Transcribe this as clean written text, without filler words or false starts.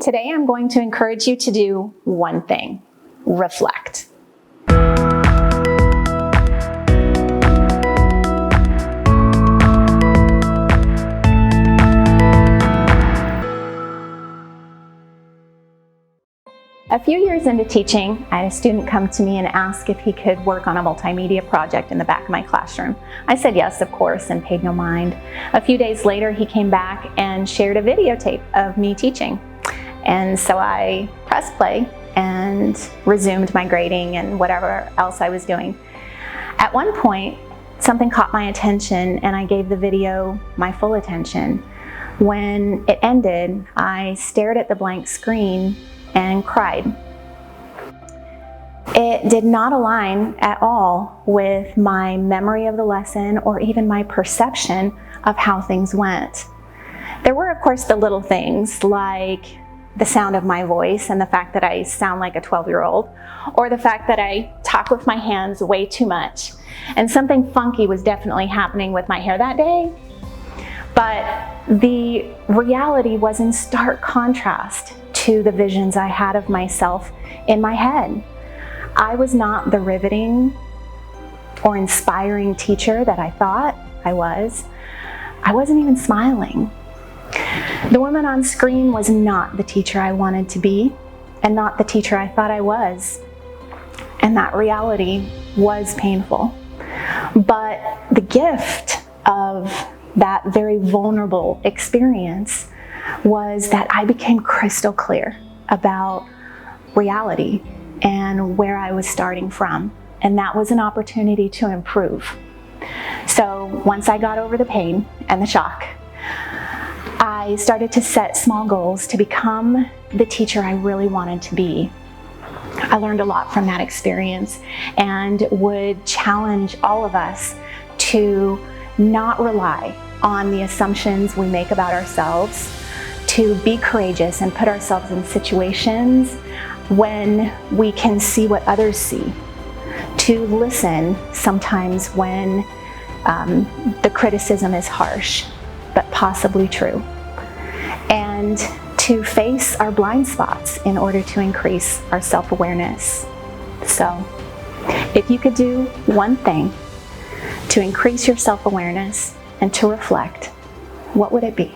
Today I'm going to encourage you to do one thing: reflect. A few years into teaching, I had a student come to me and ask if he could work on a multimedia project in the back of my classroom. I said yes, of course, and paid no mind. A few days later, he came back and shared a videotape of me teaching. And so I pressed play and resumed my grading and whatever else I was doing. At one point, something caught my attention and I gave the video my full attention. When it ended, I stared at the blank screen and cried. It did not align at all with my memory of the lesson or even my perception of how things went. There were, of course, the little things like the sound of my voice and the fact that I sound like a 12-year-old, or the fact that I talk with my hands way too much. And something funky was definitely happening with my hair that day. But the reality was in stark contrast to the visions I had of myself in my head. I was not the riveting or inspiring teacher that I thought I was. I wasn't even smiling. The woman on screen was not the teacher I wanted to be, and not the teacher I thought I was. And that reality was painful. But the gift of that very vulnerable experience was that I became crystal clear about reality and where I was starting from. And that was an opportunity to improve. So once I got over the pain and the shock, I started to set small goals to become the teacher I really wanted to be. I learned a lot from that experience and would challenge all of us to not rely on the assumptions we make about ourselves, to be courageous and put ourselves in situations when we can see what others see, to listen sometimes when the criticism is harsh, but possibly true, and to face our blind spots in order to increase our self-awareness. So, if you could do one thing to increase your self-awareness and to reflect, what would it be?